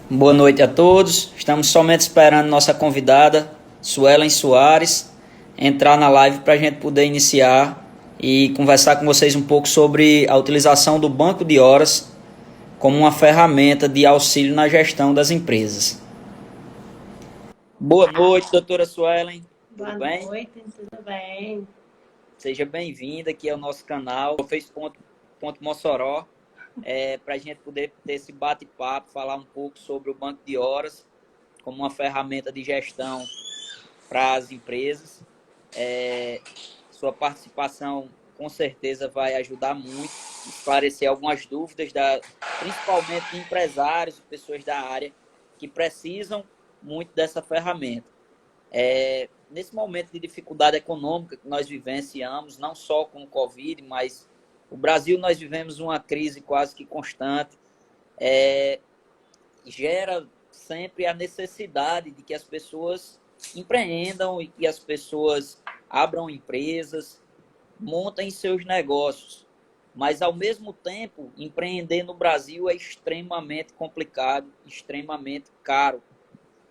Boa noite a todos. Estamos somente esperando nossa convidada, Suelen Soares, entrar na live para a gente poder iniciar e conversar com vocês um pouco sobre a utilização do banco de horas como uma ferramenta de auxílio na gestão das empresas. Boa noite, doutora Suelen. Tudo Boa bem? noite, tudo bem? Seja bem-vinda aqui ao nosso canal, Mossoró, para a gente poder ter esse bate-papo, falar um pouco sobre o banco de horas como uma ferramenta de gestão para as empresas. Sua participação com certeza vai ajudar muito, esclarecer algumas dúvidas, principalmente de empresários, pessoas da área que precisam muito dessa ferramenta. Nesse momento de dificuldade econômica que nós vivenciamos, não só com o Covid, mas o Brasil, nós vivemos uma crise quase que constante, gera sempre a necessidade de que as pessoas empreendam e que as pessoas abram empresas, montem seus negócios. Mas, ao mesmo tempo, empreender no Brasil é extremamente complicado, extremamente caro.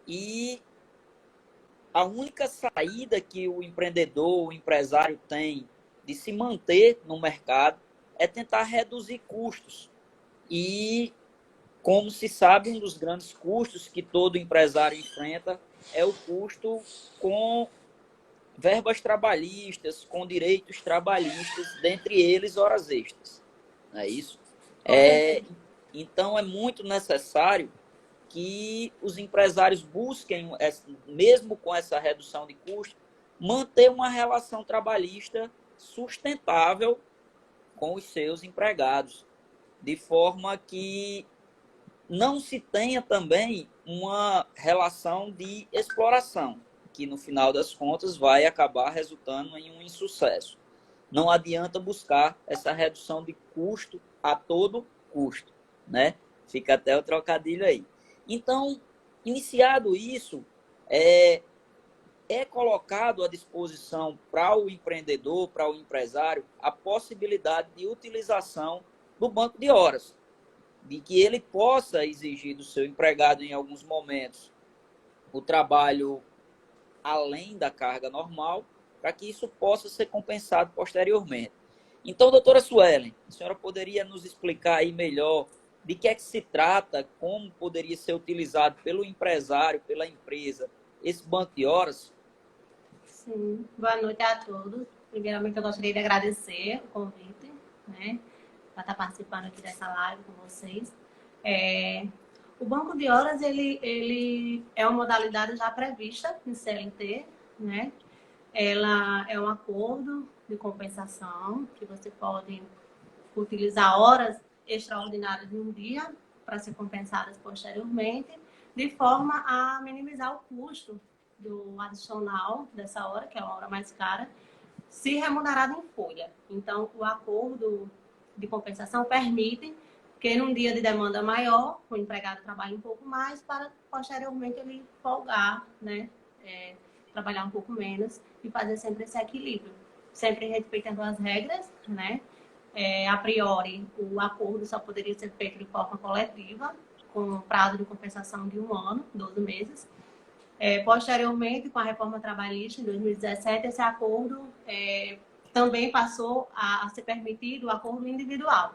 E a única saída que o empreendedor, o empresário tem de se manter no mercado é tentar reduzir custos. E, como se sabe, um dos grandes custos que todo empresário enfrenta é o custo com verbas trabalhistas, com direitos trabalhistas, dentre eles horas extras. Não é isso? Com certeza. Então, é muito necessário que os empresários busquem, mesmo com essa redução de custo, manter uma relação trabalhista sustentável com os seus empregados, de forma que não se tenha também uma relação de exploração, que no final das contas vai acabar resultando em um insucesso. Não adianta buscar essa redução de custo a todo custo, né? Fica até o trocadilho aí. Então, iniciado isso, é colocado à disposição para o empreendedor, para o empresário, a possibilidade de utilização do banco de horas, de que ele possa exigir do seu empregado em alguns momentos o trabalho além da carga normal, para que isso possa ser compensado posteriormente. Então, doutora Suelen, a senhora poderia nos explicar aí melhor de que é que se trata, como poderia ser utilizado pelo empresário, pela empresa, esse banco de horas? Sim, boa noite a todos. Primeiramente, eu gostaria de agradecer o convite, né, para estar participando aqui dessa live com vocês. O banco de horas, ele é uma modalidade já prevista em CLT, né? Ela é um acordo de compensação que você pode utilizar horas extraordinárias em um dia para ser compensadas posteriormente, de forma a minimizar o custo do adicional dessa hora, que é a hora mais cara, se remunerado em folha. Então, o acordo de compensação permite que num dia de demanda maior, o empregado trabalhe um pouco mais para posteriormente ele folgar, né? Trabalhar um pouco menos e fazer sempre esse equilíbrio. Sempre respeitando as regras, né? A priori, o acordo só poderia ser feito de forma coletiva, com prazo de compensação de 1 ano, 12 meses. Posteriormente, com a reforma trabalhista, em 2017, esse acordo também passou a ser permitido o acordo individual,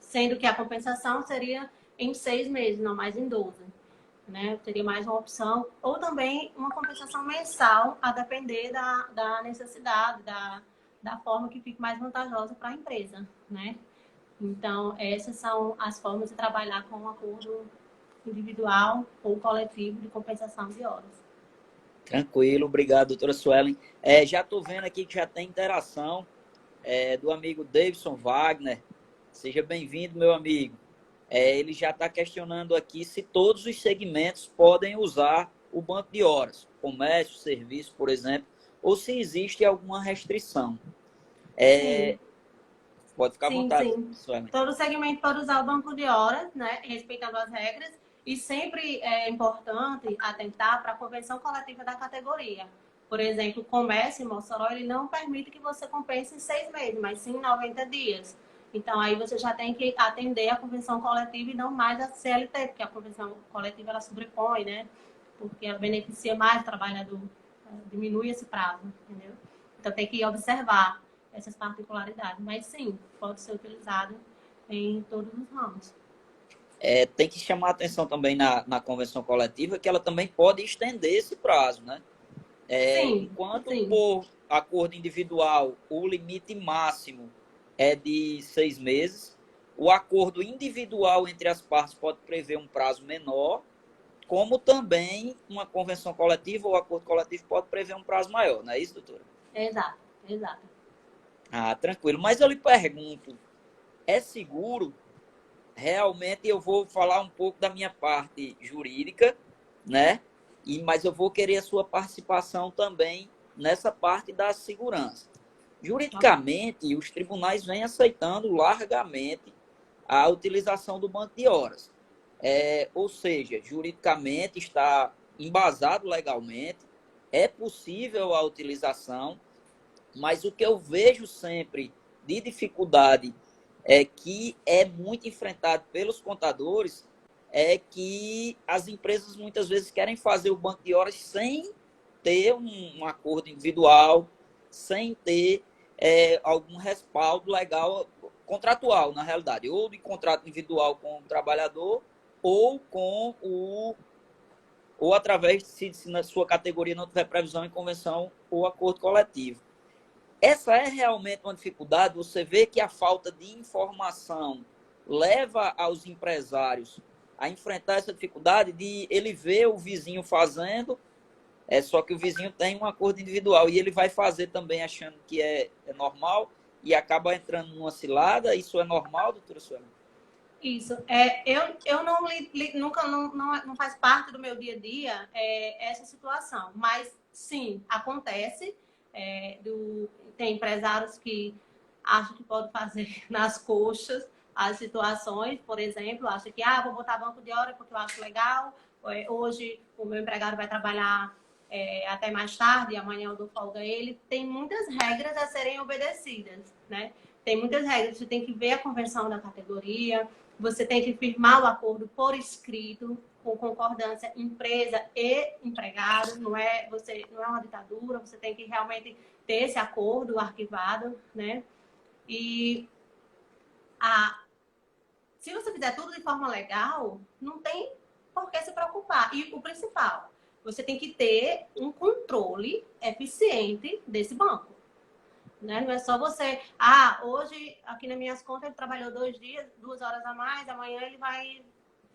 sendo que a compensação seria em 6 meses, não mais em 12. Né? Teria mais uma opção, ou também uma compensação mensal, a depender da necessidade, da forma que fique mais vantajosa para a empresa, né? Então, essas são as formas de trabalhar com um acordo individual ou coletivo de compensação de horas. Tranquilo, obrigado, doutora Suelen. Já estou vendo aqui que já tem interação do amigo Davidson Wagner. Seja bem-vindo, meu amigo. Ele já está questionando aqui se todos os segmentos podem usar o banco de horas, comércio, serviço, por exemplo, ou se existe alguma restrição. Sim, Pode ficar à sim, vontade, sim. Suelen. Todo segmento pode usar o banco de horas, né? Respeitando as regras. E sempre é importante atentar para a convenção coletiva da categoria. Por exemplo, o comércio em Mossoró, ele não permite que você compense em 6 meses, mas sim em 90 dias. Então, aí você já tem que atender a convenção coletiva e não mais a CLT, porque a convenção coletiva ela sobrepõe, né? Porque ela beneficia mais o trabalhador, diminui esse prazo, entendeu? Então, tem que observar essas particularidades. Mas, sim, pode ser utilizado em todos os ramos. Tem que chamar atenção também na convenção coletiva que ela também pode estender esse prazo, né? Sim, Enquanto sim. por acordo individual o limite máximo é de 6 meses, o acordo individual entre as partes pode prever um prazo menor, como também uma convenção coletiva ou acordo coletivo pode prever um prazo maior, não é isso, doutora? Exato, exato. Ah, tranquilo. Mas eu lhe pergunto, é seguro? Realmente eu vou falar um pouco da minha parte jurídica, né? Mas eu vou querer a sua participação também nessa parte da segurança. Juridicamente, os tribunais vêm aceitando largamente a utilização do banco de horas. Ou seja, juridicamente está embasado legalmente, é possível a utilização, mas o que eu vejo sempre de dificuldade que é muito enfrentado pelos contadores é que as empresas muitas vezes querem fazer o banco de horas sem ter um acordo individual, sem ter algum respaldo legal, contratual, na realidade, ou de contrato individual com o trabalhador, ou com ou através, se na sua categoria não tiver previsão em convenção ou acordo coletivo. Essa é realmente uma dificuldade. Você vê que a falta de informação leva aos empresários a enfrentar essa dificuldade de ele ver o vizinho fazendo, só que o vizinho tem um acordo individual e ele vai fazer também achando que é normal e acaba entrando numa cilada. Isso é normal, doutora Sueli? Isso. Eu não nunca não faz parte do meu dia a dia essa situação, mas sim, acontece. Tem empresários que acham que pode fazer nas coxas as situações, por exemplo, acha que vou botar banco de hora porque eu acho legal. Hoje o meu empregado vai trabalhar até mais tarde, e amanhã eu dou folga a ele. Tem muitas regras a serem obedecidas, né? Tem muitas regras. Você tem que ver a convenção da categoria, você tem que firmar o acordo por escrito, com concordância empresa e empregado. Não é uma ditadura, você tem que realmente ter esse acordo arquivado, né? E se você fizer tudo de forma legal, não tem por que se preocupar. E o principal, você tem que ter um controle eficiente desse banco. Né? Não é só você, hoje aqui nas minhas contas ele trabalhou 2 dias, 2 horas a mais, amanhã ele vai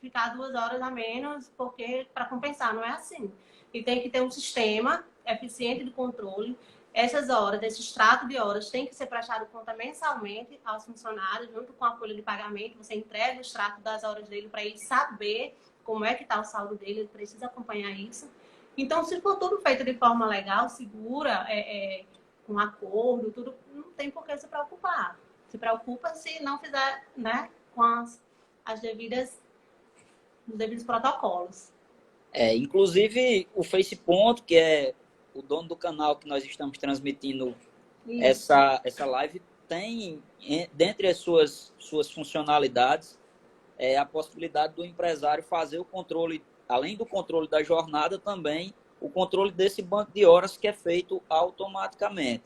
ficar 2 horas a menos, porque para compensar, não é assim. E tem que ter um sistema eficiente de controle. Essas horas, esse extrato de horas tem que ser prestado conta mensalmente aos funcionários, junto com a folha de pagamento. Você entrega o extrato das horas dele para ele saber como é que está o saldo dele, ele precisa acompanhar isso. Então, se for tudo feito de forma legal, segura, com acordo, tudo, não tem por que se preocupar. Se preocupa se não fizer, né, com os devidos protocolos. Inclusive, o FacePonto, que é o dono do canal que nós estamos transmitindo essa live, tem, dentre as suas funcionalidades, a possibilidade do empresário fazer o controle, além do controle da jornada, também o controle desse banco de horas que é feito automaticamente.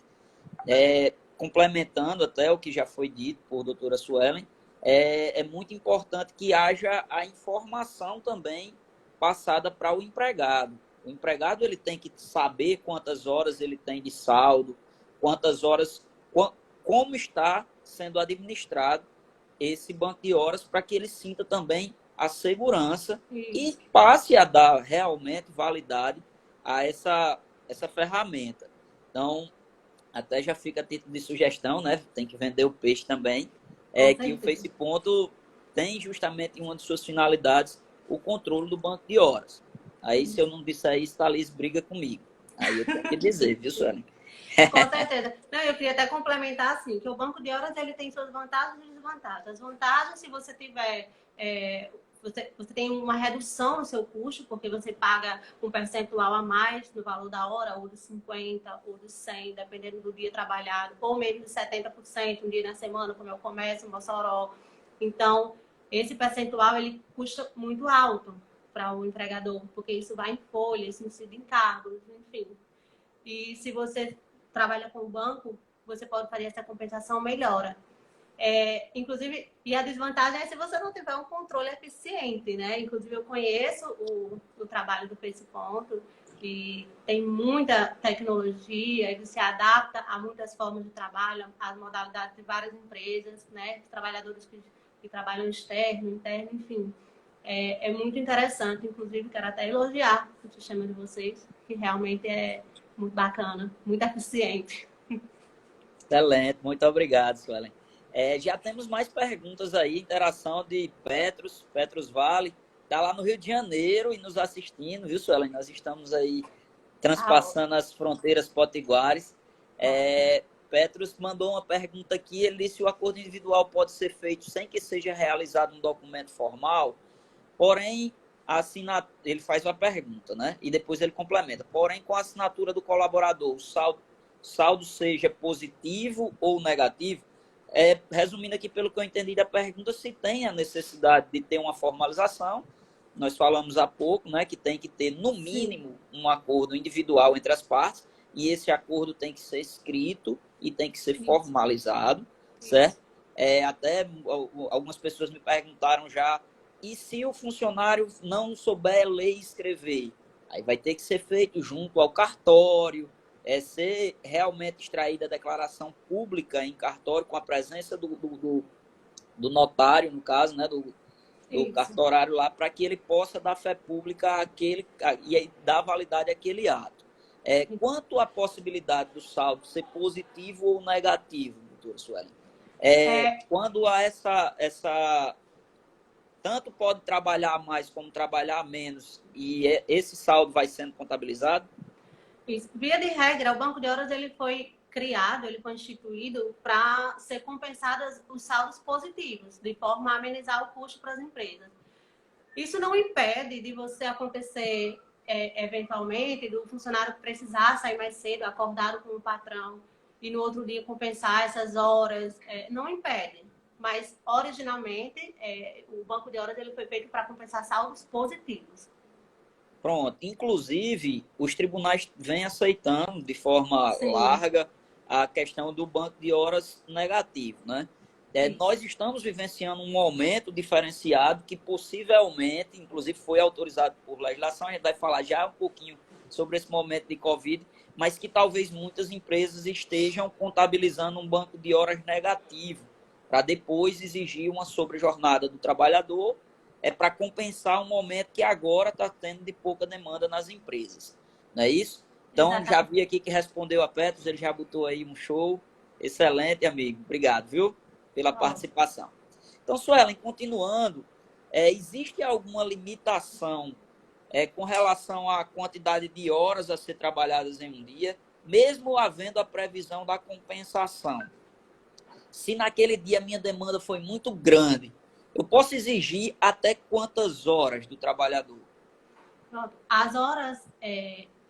Complementando até o que já foi dito por doutora Suelen, é muito importante que haja a informação também passada para o empregado. O empregado ele tem que saber quantas horas ele tem de saldo, quantas horas, como está sendo administrado esse banco de horas, para que ele sinta também a segurança e passe a dar realmente validade a essa ferramenta. Então, até já fica a título de sugestão, né? Tem que vender o peixe também. Que o FacePonto tem justamente uma de suas finalidades o controle do banco de horas. Aí, se eu não disser isso, Thalys briga comigo. Aí eu tenho que dizer, viu, Suelen? Com certeza. Não, eu queria até complementar assim, que o banco de horas ele tem suas vantagens e desvantagens. As vantagens, se você tiver você tem uma redução no seu custo, porque você paga um percentual a mais no valor da hora, ou dos 50, ou dos 100, dependendo do dia trabalhado, ou mesmo de 70%, um dia na semana, como eu começo em Mossoró. Então, esse percentual, ele custa muito alto para o empregador, porque isso vai em folha, isso incide em cargos, enfim. E se você trabalha com o banco, você pode fazer essa compensação melhora. Inclusive, e a desvantagem é se você não tiver um controle eficiente, né? Inclusive, eu conheço o trabalho do Face Ponto, que tem muita tecnologia, ele se adapta a muitas formas de trabalho, às modalidades de várias empresas, né? Trabalhadores que trabalham externo, interno, enfim. É muito interessante, inclusive, quero até elogiar o sistema de vocês, que realmente é muito bacana, muito eficiente. Excelente, muito obrigado, Suelen. Já temos mais perguntas aí, interação de Petros Vale, está lá no Rio de Janeiro e nos assistindo, viu, Suelen? Nós estamos aí transpassando as fronteiras potiguares. Petros mandou uma pergunta aqui, ele disse: o acordo individual pode ser feito sem que seja realizado um documento formal, porém, ele faz uma pergunta, né? E depois ele complementa. Porém, com a assinatura do colaborador, o saldo seja positivo ou negativo. Resumindo aqui, pelo que eu entendi da pergunta, se tem a necessidade de ter uma formalização. Nós falamos há pouco, né, que tem que ter, no mínimo, um acordo individual entre as partes, e esse acordo tem que ser escrito e tem que ser formalizado, certo? Até algumas pessoas me perguntaram já: e se o funcionário não souber ler e escrever? Aí vai ter que ser feito junto ao cartório, ser realmente extraída a declaração pública em cartório, com a presença do notário, no caso, né, do cartorário lá, para que ele possa dar fé pública e dar validade àquele ato. Quanto à possibilidade do saldo ser positivo ou negativo, doutora Suelen? Quando há essa tanto pode trabalhar mais como trabalhar menos, e esse saldo vai sendo contabilizado? Isso. Via de regra, o banco de horas ele foi criado, ele foi instituído para ser compensados os saldos positivos, de forma a amenizar o custo para as empresas. Isso não impede de você acontecer, eventualmente, do funcionário precisar sair mais cedo, acordado com o patrão, e no outro dia compensar essas horas. Não impede. Mas, originalmente, o banco de horas ele foi feito para compensar saldos positivos. Pronto. Inclusive, os tribunais vêm aceitando de forma larga a questão do banco de horas negativo, né? Nós estamos vivenciando um momento diferenciado que possivelmente, inclusive foi autorizado por legislação, a gente vai falar já um pouquinho sobre esse momento de Covid, mas que talvez muitas empresas estejam contabilizando um banco de horas negativo, para depois exigir uma sobrejornada do trabalhador, para compensar um momento que agora está tendo de pouca demanda nas empresas. Não é isso? Então, exatamente. Já vi aqui que respondeu a Petros, ele já botou aí um show. Excelente, amigo. Obrigado, viu? Pela participação. Então, Suelen, continuando, existe alguma limitação com relação à quantidade de horas a ser trabalhadas em um dia, mesmo havendo a previsão da compensação? Se naquele dia a minha demanda foi muito grande, eu posso exigir até quantas horas do trabalhador? As horas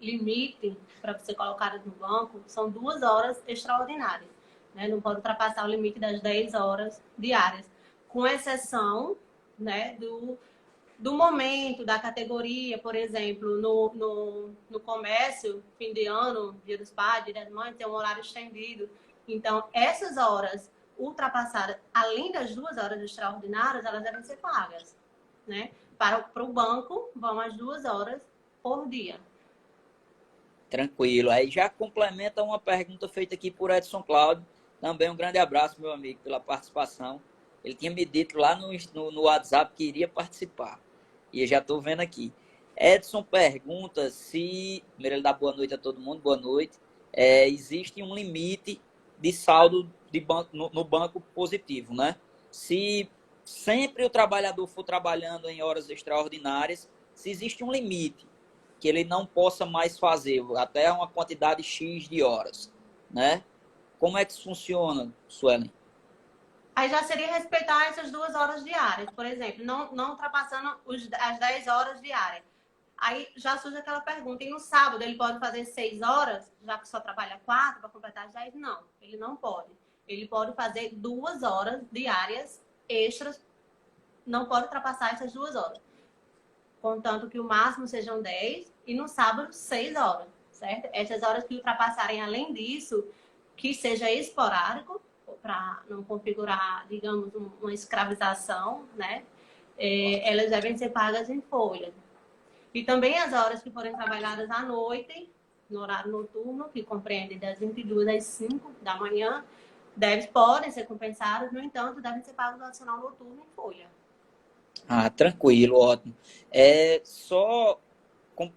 limite para você colocar no banco são 2 horas extraordinárias. Né? Não pode ultrapassar o limite das 10 horas diárias, com exceção, né, do momento, da categoria. Por exemplo, no comércio, fim de ano, Dia dos Pais, Dia das Mães, tem um horário estendido. Então, essas horas ultrapassadas, além das 2 horas extraordinárias, elas devem ser pagas, né? Para o banco, vão as 2 horas por dia. Tranquilo. Aí já complementa uma pergunta feita aqui por Edson Cláudio. Também um grande abraço, meu amigo, pela participação. Ele tinha me dito lá no WhatsApp que iria participar. E eu já estou vendo aqui. Edson pergunta se... Primeiro ele dá boa noite a todo mundo. Boa noite. Existe um limite de saldo de banco, no banco positivo, né? Se sempre o trabalhador for trabalhando em horas extraordinárias, se existe um limite que ele não possa mais fazer, até uma quantidade X de horas, né? Como é que isso funciona, Suelen? Aí já seria respeitar essas 2 horas diárias, por exemplo, não ultrapassando as 10 horas diárias. Aí já surge aquela pergunta, e no sábado ele pode fazer 6 horas, já que só trabalha 4 para completar as 10? Não, ele não pode. Ele pode fazer 2 horas diárias extras, não pode ultrapassar essas 2 horas. Contanto que o máximo sejam 10 e no sábado 6 horas, certo? Essas horas que ultrapassarem além disso, que seja esporádico, para não configurar, digamos, uma escravização, né? Elas devem ser pagas em folha. E também as horas que forem trabalhadas à noite, no horário noturno, que compreende das 22 às 5 da manhã, podem ser compensadas, no entanto, devem ser pagos no adicional noturno em folha. Ah, tranquilo, ótimo. É só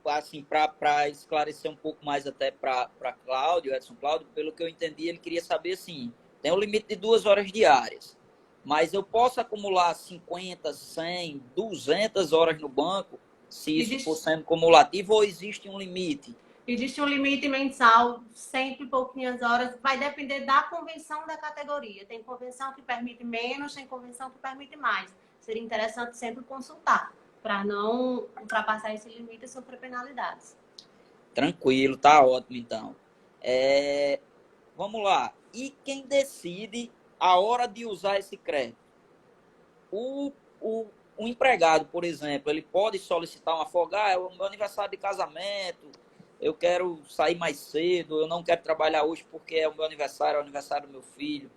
assim, para esclarecer um pouco mais até para Cláudio, Edson Cláudio, pelo que eu entendi, ele queria saber assim, tem um limite de 2 horas diárias, mas eu posso acumular 50, 100, 200 horas no banco, se isso for sendo cumulativo, ou existe um limite? Existe um limite mensal, sempre pouquinhas horas, vai depender da convenção da categoria. Tem convenção que permite menos, tem convenção que permite mais. Seria interessante sempre consultar, para não ultrapassar esse limite e sofrer penalidades. Tranquilo, tá ótimo então. Vamos lá. E quem decide a hora de usar esse crédito? O, o, o empregado, por exemplo, ele pode solicitar uma folga, é o meu aniversário de casamento, eu quero sair mais cedo, eu não quero trabalhar hoje porque é o meu aniversário, é o aniversário do meu filho.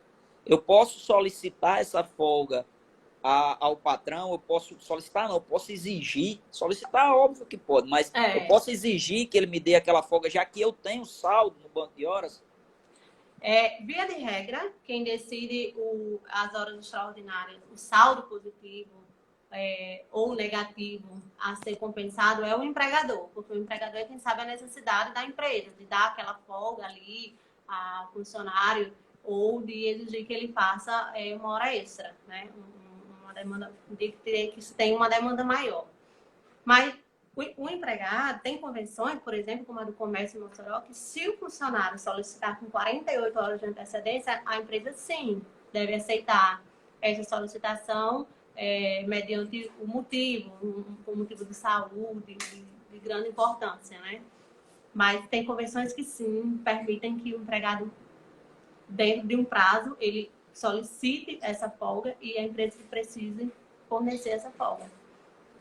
Eu posso solicitar essa folga ao patrão, eu posso solicitar, não, eu posso exigir. Solicitar, óbvio que pode, mas eu posso exigir que ele me dê aquela folga, já que eu tenho saldo no banco de horas? Via de regra, quem decide as horas extraordinárias, o saldo positivo ou negativo a ser compensado é o empregador, porque o empregador é quem sabe a necessidade da empresa, de dar aquela folga ali ao funcionário ou de exigir que ele faça uma hora extra, né? Uma demanda, de que se tem uma demanda maior. Mas o empregado tem convenções, por exemplo, como a do comércio em Mossoró, que se o funcionário solicitar com 48 horas de antecedência, a empresa sim deve aceitar essa solicitação mediante o motivo, um motivo de saúde, de grande importância, né? Mas tem convenções que sim permitem que o empregado, dentro de um prazo, ele solicite essa folga e a empresa que precise fornecer essa folga.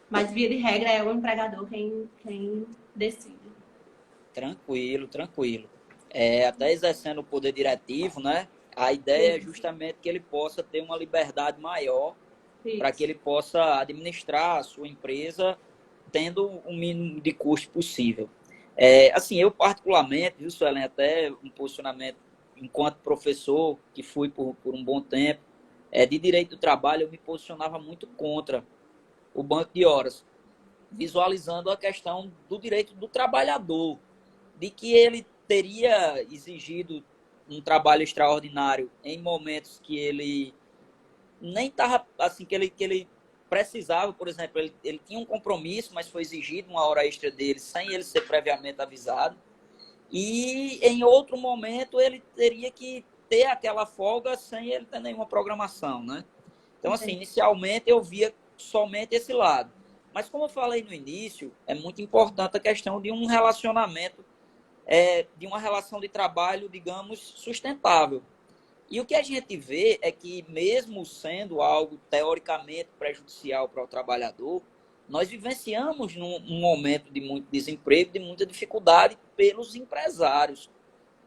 Mas, via de regra, é o empregador quem decide. Tranquilo, tranquilo. Até exercendo o poder diretivo, né? A ideia é justamente que ele possa ter uma liberdade maior para que ele possa administrar a sua empresa tendo o mínimo de custo possível. Assim, eu particularmente, viu, Suelen, até um posicionamento enquanto professor, que fui por um bom tempo, de direito do trabalho, eu me posicionava muito contra o banco de horas, visualizando a questão do direito do trabalhador, de que ele teria exigido um trabalho extraordinário em momentos que ele nem estava assim, que ele precisava, por exemplo, ele tinha um compromisso, mas foi exigido uma hora extra dele sem ele ser previamente avisado, e em outro momento ele teria que ter aquela folga sem ele ter nenhuma programação, né? Então, assim, inicialmente eu via somente esse lado. Mas como eu falei no início, é muito importante a questão de um relacionamento, de uma relação de trabalho, digamos, sustentável. E o que a gente vê é que, mesmo sendo algo teoricamente prejudicial para o trabalhador, nós vivenciamos num momento de muito desemprego, de muita dificuldade pelos empresários.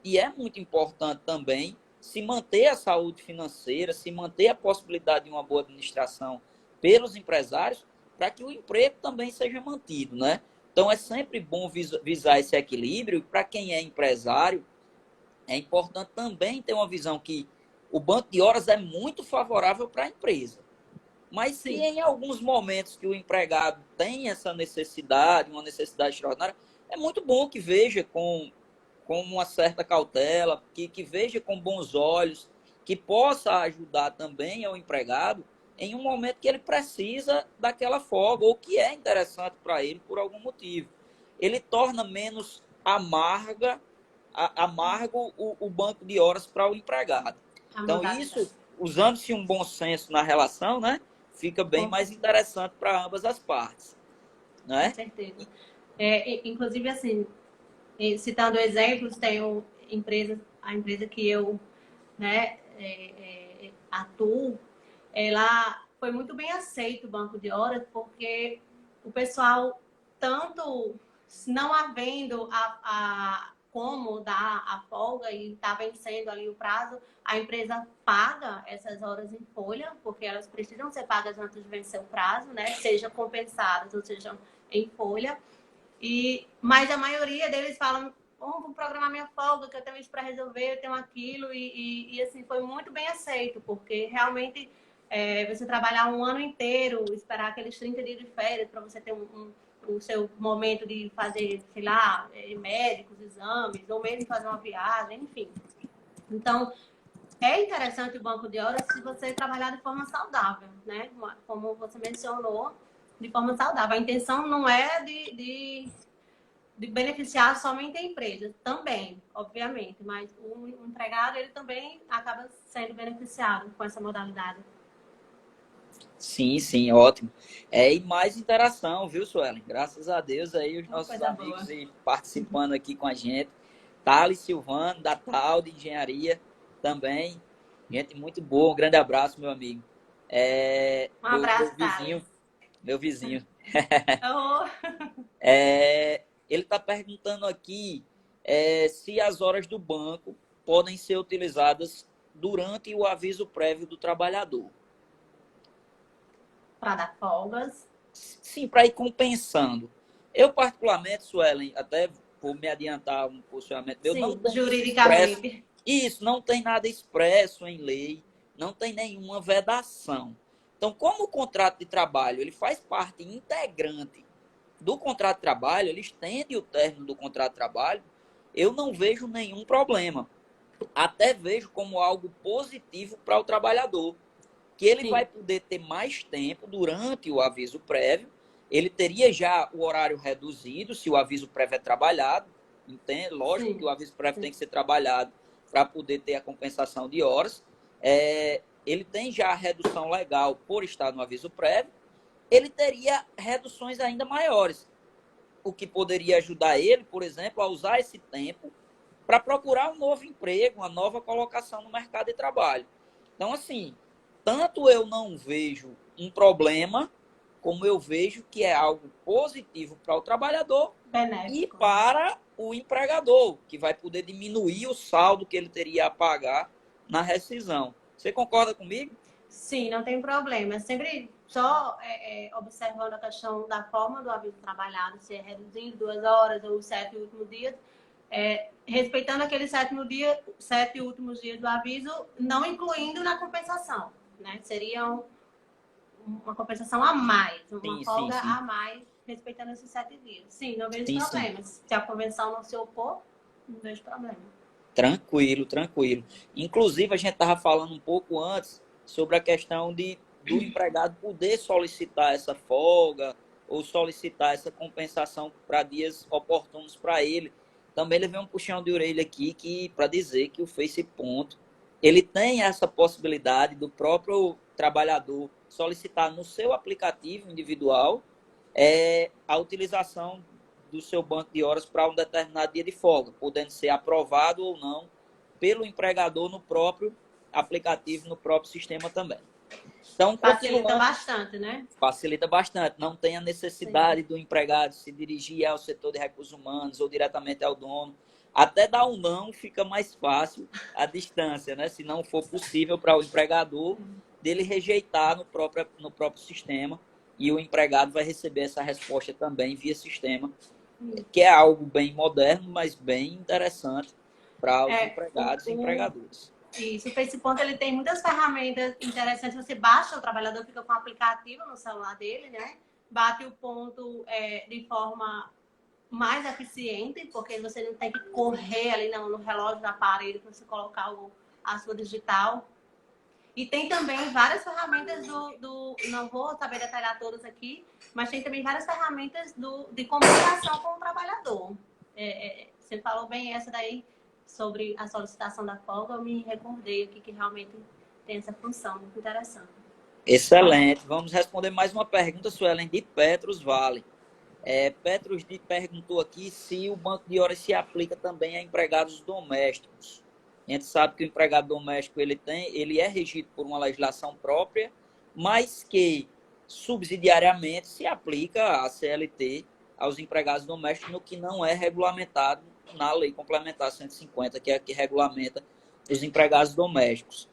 E é muito importante também se manter a saúde financeira, se manter a possibilidade de uma boa administração pelos empresários, para que o emprego também seja mantido, né? Então, é sempre bom visar esse equilíbrio. Para quem é empresário, é importante também ter uma visão que o banco de horas é muito favorável para a empresa. Mas se em alguns momentos que o empregado tem essa necessidade, uma necessidade extraordinária, é muito bom que veja com uma certa cautela, que veja com bons olhos, que possa ajudar também ao empregado em um momento que ele precisa daquela folga, ou que é interessante para ele por algum motivo. Ele torna menos amargo o banco de horas para o empregado. Então, usando-se um bom senso na relação, né? Fica bem mais interessante para ambas as partes, Com né? certeza. Inclusive, assim, citando exemplos, tenho empresas, a empresa que eu, né, atuo, ela foi muito bem aceito o banco de horas, porque o pessoal, tanto não havendo como dar a folga e está vencendo ali o prazo, a empresa paga essas horas em folha, porque elas precisam ser pagas antes de vencer o prazo, né? Seja compensadas, ou seja, em folha. Mas a maioria deles falam, vou programar minha folga, que eu tenho isso para resolver, eu tenho aquilo, e assim, foi muito bem aceito, porque realmente você trabalhar um ano inteiro, esperar aqueles 30 dias de férias para você ter o seu momento de fazer, sei lá, médicos, exames, ou mesmo fazer uma viagem, enfim. Então, é interessante o banco de horas se você trabalhar de forma saudável, né? Como você mencionou, de forma saudável. A intenção não é de beneficiar somente a empresa, também, obviamente, mas o empregado, ele também acaba sendo beneficiado com essa modalidade. Sim, sim, ótimo. E mais interação, viu, Suelen? Graças a Deus aí os Uma nossos coisa boa. amigos aí participando aqui com a gente. Thales Silvano, da Tal de Engenharia, também. Gente muito boa, um grande abraço, meu amigo. Um Meu abraço, vizinho, Thales. meu vizinho. Oh. Ele está perguntando aqui se as horas do banco podem ser utilizadas durante o aviso prévio do trabalhador. Para dar folgas. Sim, para ir compensando. Eu, particularmente, Suelen, até vou me adiantar um posicionamento meu, não Sim, tenho isso expresso. juridicamente. Isso, não tem nada expresso em lei, não tem nenhuma vedação. Então, como o contrato de trabalho ele faz parte integrante do contrato de trabalho, ele estende o término do contrato de trabalho, eu não vejo nenhum problema. Até vejo como algo positivo para o trabalhador, que ele vai Sim. poder ter mais tempo durante o aviso prévio, ele teria já o horário reduzido, se o aviso prévio é trabalhado, entende? Lógico Sim. que o aviso prévio Sim. tem que ser trabalhado para poder ter a compensação de horas. Ele tem já a redução legal por estar no aviso prévio, ele teria reduções ainda maiores, o que poderia ajudar ele, por exemplo, a usar esse tempo para procurar um novo emprego, uma nova colocação no mercado de trabalho. Então, assim, tanto eu não vejo um problema, como eu vejo que é algo positivo para o trabalhador e Benéfico. para o empregador, que vai poder diminuir o saldo que ele teria a pagar na rescisão. Você concorda comigo? Sim, não tem problema. Sempre só observando a questão da forma do aviso trabalhado, se é reduzindo 2 horas ou os 7 últimos dias, respeitando aqueles 7 últimos dias do aviso, não incluindo na compensação, né? Seria uma compensação a mais, uma Sim, sim, folga sim. a mais, respeitando esses 7 dias. Sim, não vejo Sim, sim. problemas. Se a convenção não se opor, não vejo problema. Tranquilo, tranquilo. Inclusive, a gente estava falando um pouco antes sobre a questão do empregado poder solicitar essa folga ou solicitar essa compensação para dias oportunos para ele. Também levei um puxão de orelha aqui que para dizer que o Face Ponto ele tem essa possibilidade do próprio trabalhador solicitar no seu aplicativo individual a utilização do seu banco de horas para um determinado dia de folga, podendo ser aprovado ou não pelo empregador no próprio aplicativo, no próprio sistema também. Então, Facilita continuando, bastante, né? facilita bastante. Não tem a Sim. necessidade do empregado se dirigir ao setor de recursos humanos ou diretamente ao dono. Até dar um não fica mais fácil a distância, né? Se não for possível para o empregador, dele rejeitar no próprio sistema e o empregado vai receber essa resposta também via sistema, que é algo bem moderno, mas bem interessante para os É, empregados e empregadores. Isso, o Facebook ele tem muitas ferramentas interessantes. Você baixa, o trabalhador fica com o aplicativo no celular dele, né? Bate o ponto de forma mais eficiente, porque você não tem que correr ali no relógio do aparelho para você colocar a sua digital. E tem também várias ferramentas não vou saber detalhar todas aqui, mas tem também várias ferramentas de comunicação com o trabalhador. Você falou bem essa daí sobre a solicitação da folga, eu me recordei aqui que realmente tem essa função muito interessante. Excelente. Vamos responder mais uma pergunta, Suelen, de Petros Vale. Petros perguntou aqui se o banco de horas se aplica também a empregados domésticos. A gente sabe que o empregado doméstico ele é regido por uma legislação própria, mas que subsidiariamente se aplica a CLT aos empregados domésticos, no que não é regulamentado na Lei Complementar 150, que é a que regulamenta os empregados domésticos.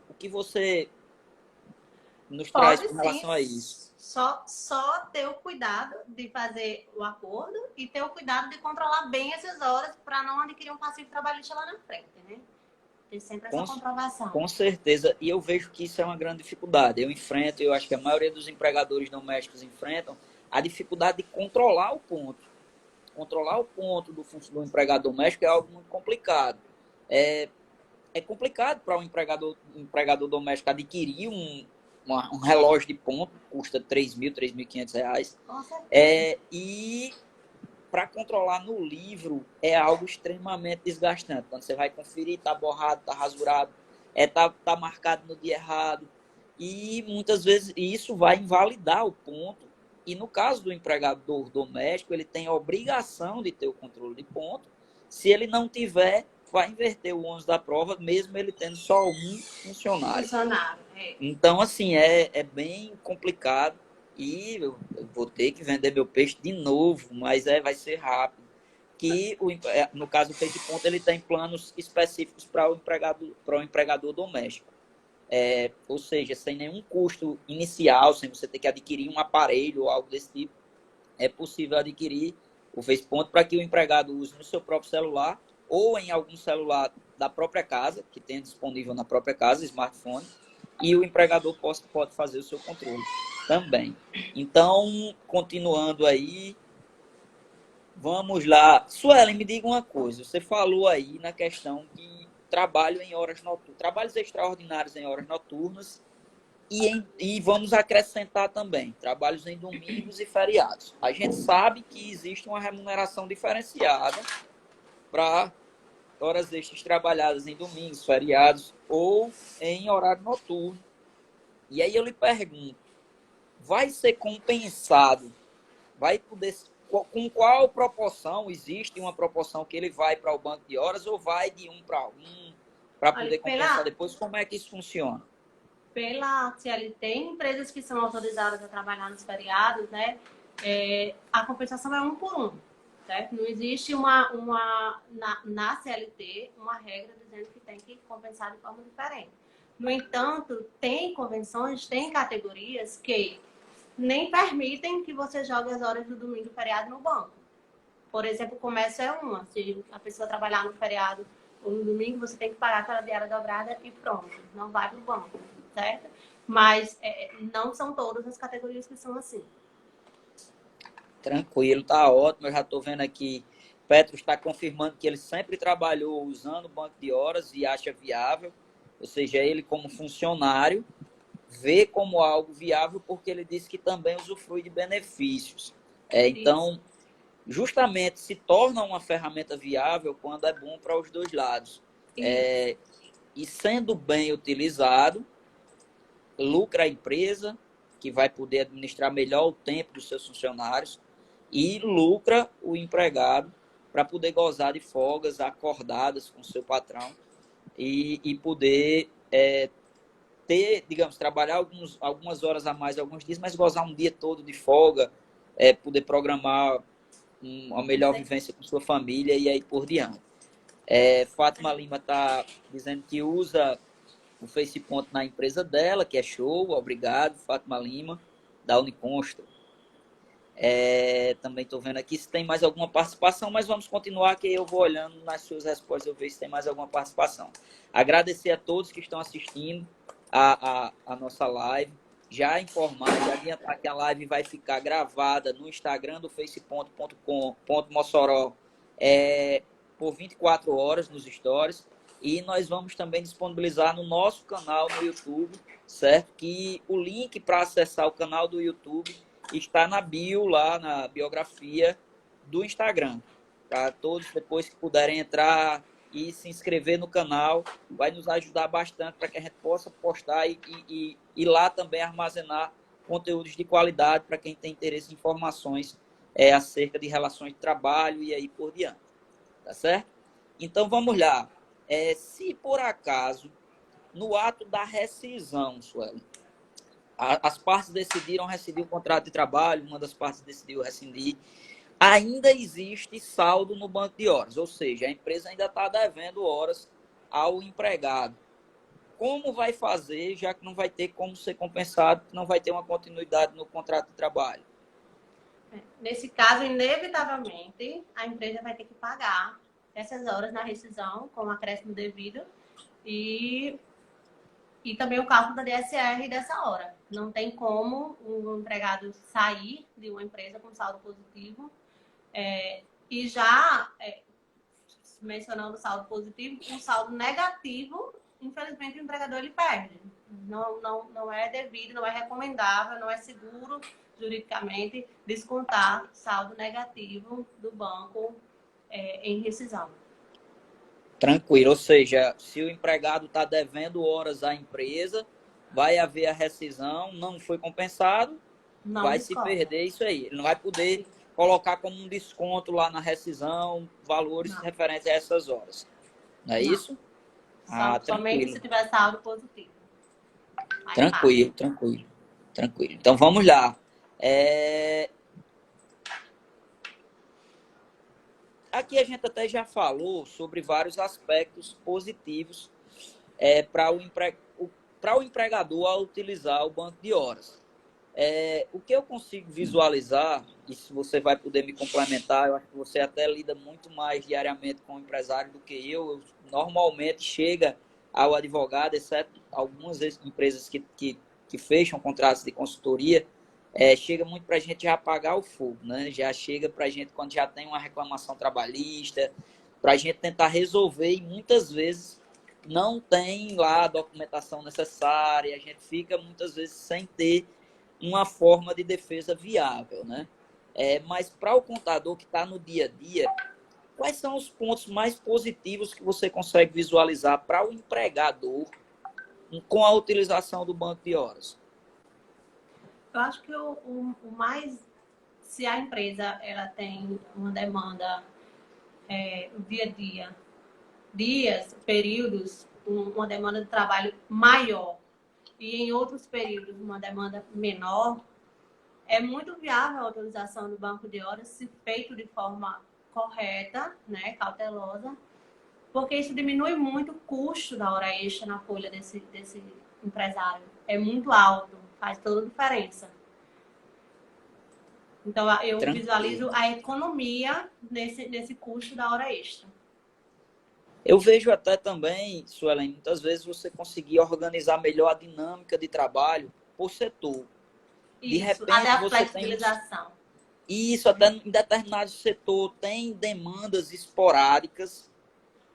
O que você nos traz com relação a isso? Só ter o cuidado de fazer o acordo e ter o cuidado de controlar bem essas horas para não adquirir um passivo trabalhista lá na frente, né? Tem sempre essa comprovação. Com certeza, e eu vejo que isso é uma grande dificuldade. Eu acho que a maioria dos empregadores domésticos enfrentam a dificuldade de controlar o ponto. Controlar o ponto do empregado doméstico é algo muito complicado. É complicado para um empregador doméstico adquirir um relógio de ponto, custa R$3.000, R$3.500. E para controlar no livro é algo extremamente desgastante. Quando você vai conferir, está borrado, está rasurado, tá marcado no dia errado. E muitas vezes isso vai invalidar o ponto. E no caso do empregador doméstico, ele tem a obrigação de ter o controle de ponto. Se ele não tiver, vai inverter o ônus da prova, mesmo ele tendo só um funcionário. Então, assim, é bem complicado. E eu vou ter que vender meu peixe de novo, mas vai ser rápido. Que no caso do Peixe Ponto, ele tem planos específicos para o empregador doméstico. Ou seja, sem nenhum custo inicial, sem você ter que adquirir um aparelho ou algo desse tipo, é possível adquirir o FacePonto para que o empregado use no seu próprio celular ou em algum celular da própria casa, que tem disponível na própria casa, smartphone, e o empregador pode fazer o seu controle também. Então, continuando aí, vamos lá. Suelen, me diga uma coisa. Você falou aí na questão de trabalho em horas noturnas, trabalhos extraordinários em horas noturnas, e vamos acrescentar também trabalhos em domingos e feriados. A gente sabe que existe uma remuneração diferenciada para horas extras trabalhadas em domingos, feriados ou em horário noturno. E aí eu lhe pergunto, vai ser compensado? Vai poder, com qual proporção? Existe uma proporção que ele vai para o banco de horas ou vai de 1 para 1 para poder compensar depois? Como é que isso funciona? Pela CLT, empresas que são autorizadas a trabalhar nos feriados, né, a compensação é 1 por 1. Certo? Não existe na CLT uma regra dizendo que tem que compensar de forma diferente. No entanto, tem convenções, tem categorias que nem permitem que você jogue as horas do domingo e feriado no banco. Por exemplo, o comércio é uma. Se a pessoa trabalhar no feriado ou no domingo, você tem que pagar aquela diária dobrada e pronto. Não vai para o banco, certo? Mas não são todas as categorias que são assim. Tranquilo, tá ótimo. Eu já estou vendo aqui, Petro está confirmando que ele sempre trabalhou usando o banco de horas e acha viável, ou seja, ele como funcionário vê como algo viável porque ele disse que também usufrui de benefícios. Então, justamente se torna uma ferramenta viável quando é bom para os dois lados. E sendo bem utilizado, lucra a empresa, que vai poder administrar melhor o tempo dos seus funcionários, e lucra o empregado para poder gozar de folgas acordadas com o seu patrão e poder ter, digamos, trabalhar algumas horas a mais alguns dias, mas gozar um dia todo de folga, poder programar uma melhor vivência com sua família e aí por diante. Fátima Lima está dizendo que usa o FacePonto na empresa dela, que é show. Obrigado, Fátima Lima, da Uniconstro. Também estou vendo aqui se tem mais alguma participação, mas vamos continuar, que eu vou olhando nas suas respostas, eu vejo se tem mais alguma participação. Agradecer a todos que estão assistindo a nossa live. Já informar, já adiantar que a live vai ficar gravada no Instagram do faceponto.com.mossoró por 24 horas nos stories. E nós vamos também disponibilizar no nosso canal no YouTube, certo? Que o link para acessar o canal do YouTube está na bio, lá na biografia do Instagram. Para todos depois que puderem entrar, e se inscrever no canal. Vai nos ajudar bastante para que a gente possa postar e lá também armazenar conteúdos de qualidade para quem tem interesse em informações acerca de relações de trabalho e aí por diante. Tá certo? Então, vamos lá. Se por acaso, no ato da rescisão, Sueli, as partes decidiram rescindir o contrato de trabalho, uma das partes decidiu rescindir, ainda existe saldo no banco de horas, ou seja, a empresa ainda está devendo horas ao empregado. Como vai fazer, já que não vai ter como ser compensado, não vai ter uma continuidade no contrato de trabalho? Nesse caso, inevitavelmente, a empresa vai ter que pagar essas horas na rescisão com o acréscimo devido e também o cálculo da DSR dessa hora. Não tem como o empregado sair de uma empresa com saldo positivo. E já mencionando o saldo positivo, um saldo negativo, infelizmente o empregador ele perde. Não é devido, não é recomendável, não é seguro juridicamente descontar saldo negativo do banco em rescisão. Tranquilo, ou seja, se o empregado está devendo horas à empresa, vai haver a rescisão, não foi compensado, Não vai desconta. se perder isso aí. Ele não vai poder colocar como um desconto lá na rescisão valores referentes a essas horas. Não é isso? Somente se tiver saldo positivo. Tranquilo. Então vamos lá. Aqui a gente até já falou sobre vários aspectos positivos para o empregador ao utilizar o banco de horas. O que eu consigo visualizar, e se você vai poder me complementar, eu acho que você até lida muito mais diariamente com o empresário do que eu normalmente chega ao advogado, exceto algumas empresas que fecham contratos de consultoria, chega muito para a gente já apagar o fogo, né? Já chega para a gente quando já tem uma reclamação trabalhista, para a gente tentar resolver e muitas vezes não tem lá a documentação necessária, a gente fica muitas vezes sem ter uma forma de defesa viável, né? Mas para o contador que está no dia a dia, quais são os pontos mais positivos que você consegue visualizar para o empregador com a utilização do banco de horas? Eu acho que o mais, se a empresa ela tem uma demanda o dia a dia, dias, períodos, uma demanda de trabalho maior e em outros períodos uma demanda menor, é muito viável a utilização do banco de horas se feito de forma correta, né, cautelosa, porque isso diminui muito o custo da hora extra na folha desse empresário. É muito alto, faz toda a diferença. Então, eu visualizo a economia nesse custo da hora extra. Eu vejo até também, Suelen, muitas vezes você conseguir organizar melhor a dinâmica de trabalho por setor. De repente, até a você flexibilização. Isso, até em determinado setor tem demandas esporádicas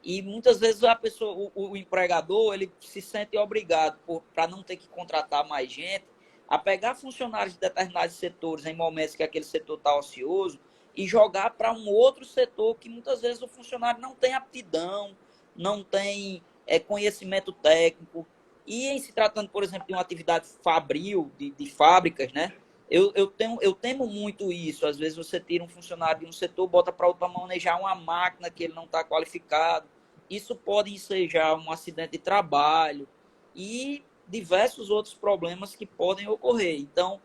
e muitas vezes a pessoa, o empregador, ele se sente obrigado, para não ter que contratar mais gente, a pegar funcionários de determinados setores em momentos que aquele setor está ocioso e jogar para um outro setor que muitas vezes o funcionário não tem aptidão, não tem conhecimento técnico. E em se tratando, por exemplo, de uma atividade fabril, de fábricas, né? Eu temo muito isso. Às vezes você tira um funcionário de um setor, bota para outro manejar uma máquina que ele não está qualificado. Isso pode ensejar um acidente de trabalho e diversos outros problemas que podem ocorrer. Então,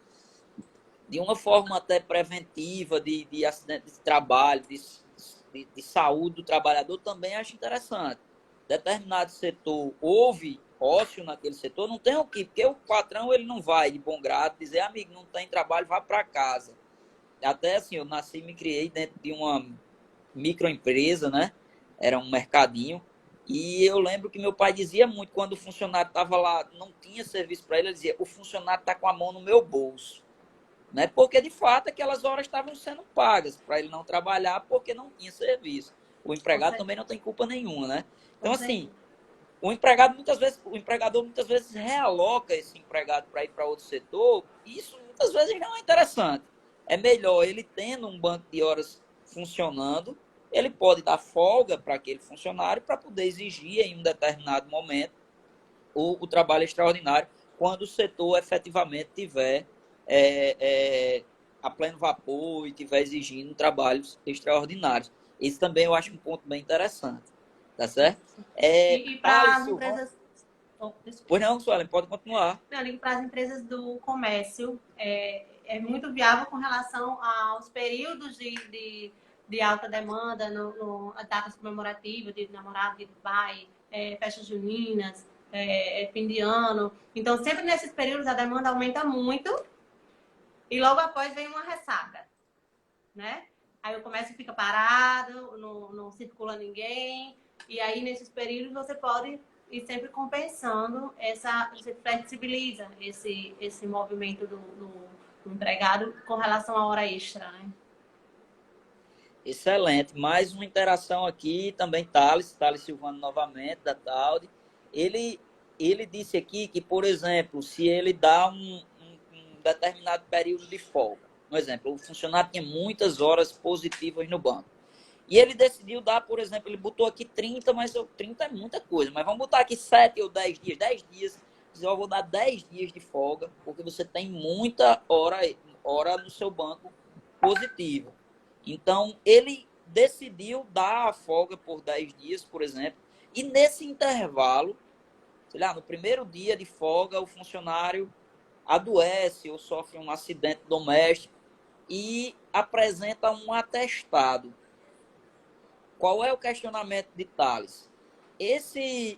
de uma forma até preventiva de acidente de trabalho, de saúde do trabalhador, também acho interessante. Determinado setor houve ócio naquele setor, não tem o que, porque o patrão ele não vai de bom grado dizer, amigo, não tem trabalho, vá para casa. Até assim, eu nasci e me criei dentro de uma microempresa, né? Era um mercadinho. E eu lembro que meu pai dizia muito, quando o funcionário estava lá, não tinha serviço para ele, ele dizia, o funcionário está com a mão no meu bolso. Né? Porque, de fato, aquelas horas estavam sendo pagas para ele não trabalhar porque não tinha serviço. O empregado também não tem culpa nenhuma, né? Então, assim, o empregador muitas vezes realoca esse empregado para ir para outro setor, e isso muitas vezes não é interessante. É melhor ele tendo um banco de horas funcionando, ele pode dar folga para aquele funcionário para poder exigir em um determinado momento o trabalho extraordinário, quando o setor efetivamente tiver a pleno vapor e estiver exigindo trabalhos extraordinários. Isso também eu acho um ponto bem interessante. Tá certo? E para as empresas... Pois não, Suelen, pode continuar. Eu digo para as empresas do comércio, é muito viável com relação aos períodos de alta demanda, datas comemorativas, de namorado, de pai, festas juninas, fim de ano. Então, sempre nesses períodos a demanda aumenta muito e logo após vem uma ressaca, né? Aí o comércio fica parado, não circula ninguém, e aí nesses períodos você pode ir sempre compensando, você flexibiliza esse movimento do empregado com relação à hora extra, né? Excelente. Mais uma interação aqui, também Thales Silvano novamente, da Talde. Ele disse aqui que, por exemplo, se ele dá um determinado período de folga, por exemplo, o funcionário tinha muitas horas positivas no banco, e ele decidiu dar, por exemplo, ele botou aqui 30, mas 30 é muita coisa, mas vamos botar aqui 7 ou 10 dias, 10 dias, eu vou dar 10 dias de folga, porque você tem muita hora no seu banco positiva. Então, ele decidiu dar a folga por 10 dias, por exemplo, e nesse intervalo, sei lá, no primeiro dia de folga, o funcionário adoece ou sofre um acidente doméstico e apresenta um atestado. Qual é o questionamento de Thales? Esse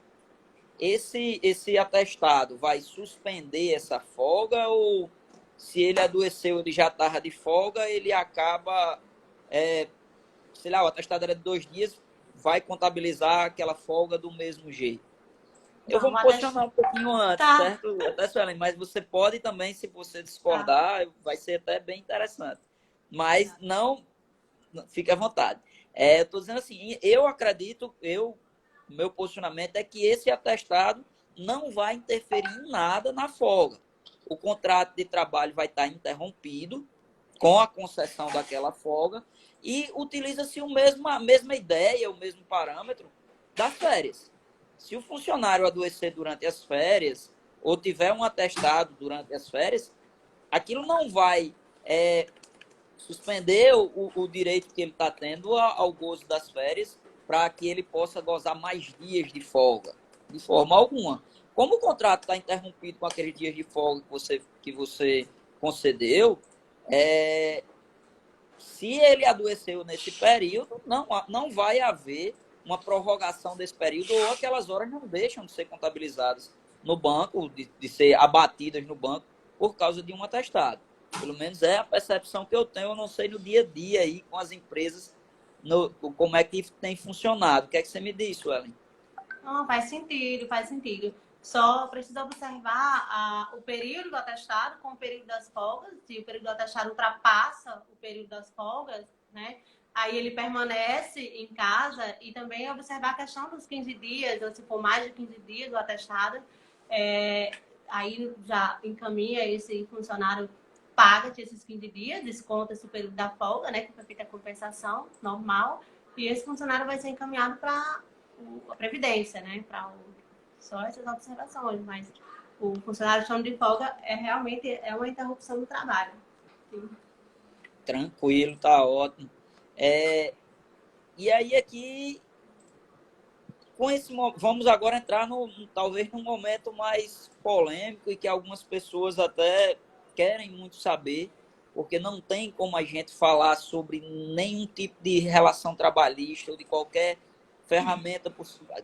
atestado vai suspender essa folga, ou se ele adoeceu, ele já estava de folga, ele acaba, sei lá, o atestado era de 2 dias, vai contabilizar aquela folga do mesmo jeito? Eu vou me posicionar um pouquinho antes, tá, certo? Até, Suelen, mas você pode também, se você discordar, tá, vai ser até bem interessante. Mas não, fique à vontade. Eu estou dizendo assim, eu acredito, meu posicionamento é que esse atestado não vai interferir em nada na folga. O contrato de trabalho vai estar interrompido com a concessão daquela folga e utiliza-se a mesma ideia, o mesmo parâmetro das férias. Se o funcionário adoecer durante as férias ou tiver um atestado durante as férias, aquilo não vai suspender o direito que ele está tendo ao gozo das férias para que ele possa gozar mais dias de folga, de forma alguma. Como o contrato está interrompido com aqueles dias de folga que você concedeu, se ele adoeceu nesse período, não vai haver uma prorrogação desse período, ou aquelas horas não deixam de ser contabilizadas no banco, de ser abatidas no banco por causa de um atestado. Pelo menos é a percepção que eu tenho, eu não sei no dia a dia aí com as empresas, como é que tem funcionado. O que é que você me diz, Suelen? Não, faz sentido, faz sentido. Só precisa observar o período do atestado com o período das folgas. Se o período do atestado ultrapassa o período das folgas, né? Aí ele permanece em casa, e também observar a questão dos 15 dias, ou se for mais de 15 dias o atestado, aí já encaminha esse funcionário, paga-te esses 15 dias, desconta esse período da folga, né? Que foi feita a compensação normal, e esse funcionário vai ser encaminhado para a Previdência, né? Só essas observações, mas o funcionário estando de folga realmente uma interrupção do trabalho. Sim. Tranquilo, tá ótimo. E aí aqui, vamos agora entrar talvez num momento mais polêmico e que algumas pessoas até querem muito saber, porque não tem como a gente falar sobre nenhum tipo de relação trabalhista ou de qualquer ferramenta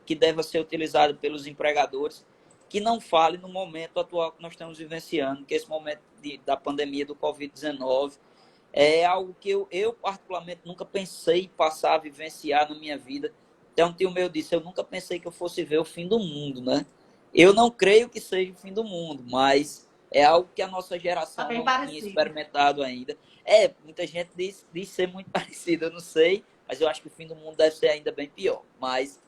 que deva ser utilizada pelos empregadores, que não fale no momento atual que nós estamos vivenciando, que é esse momento da pandemia do Covid-19. É algo que eu particularmente nunca pensei passar a vivenciar na minha vida. Até um tio meu disse, eu nunca pensei que eu fosse ver o fim do mundo, né? Eu não creio que seja o fim do mundo, mas é algo que a nossa geração não tinha experimentado ainda. Muita gente diz ser muito parecido, eu não sei, mas eu acho que o fim do mundo deve ser ainda bem pior. Mas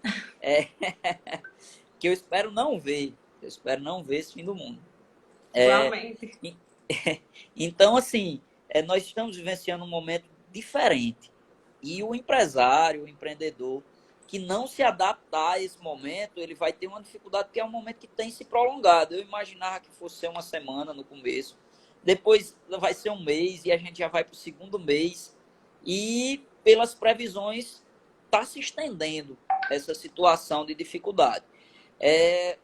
que eu espero não ver. Eu espero não ver esse fim do mundo. Igualmente. Então, assim, nós estamos vivenciando um momento diferente. E o empresário, o empreendedor, que não se adaptar a esse momento, ele vai ter uma dificuldade, porque é um momento que tem se prolongado. Eu imaginava que fosse ser uma semana no começo, depois vai ser um mês e a gente já vai para o segundo mês. E, pelas previsões, está se estendendo essa situação de dificuldade.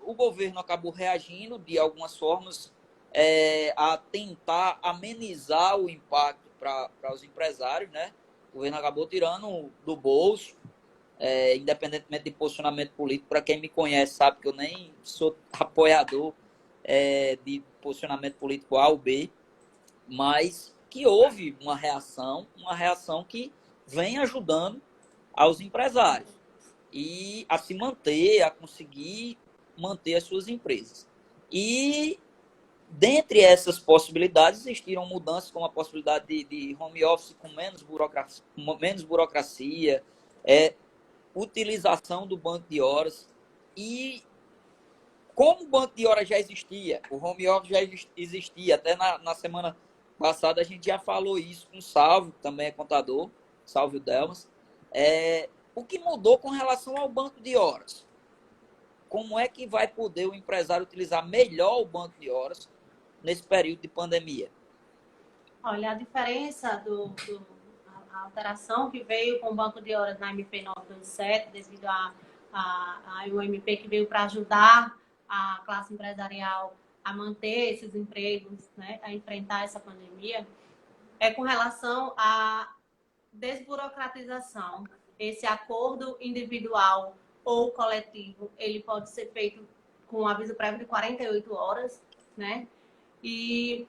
O governo acabou reagindo de algumas formas a tentar amenizar o impacto para os empresários, né? O governo acabou tirando do bolso, independentemente de posicionamento político. Para quem me conhece sabe que eu nem sou apoiador de posicionamento político A ou B, mas que houve uma reação que vem ajudando aos empresários e a se manter, a conseguir manter as suas empresas. E dentre essas possibilidades existiram mudanças, como a possibilidade de home office com menos burocracia, utilização do banco de horas. E como o banco de horas já existia, o home office já existia, até na semana passada a gente já falou isso com o Salvio, que também é contador, Salvio Delmas. O que mudou com relação ao banco de horas? Como é que vai poder o empresário utilizar melhor o banco de horas nesse período de pandemia? Olha, a diferença a alteração que veio com o banco de horas na MP 927, devido a uma MP que veio para ajudar a classe empresarial a manter esses empregos, né, a enfrentar essa pandemia, é com relação à desburocratização. Esse acordo individual ou coletivo, ele pode ser feito com aviso prévio de 48 horas, né? E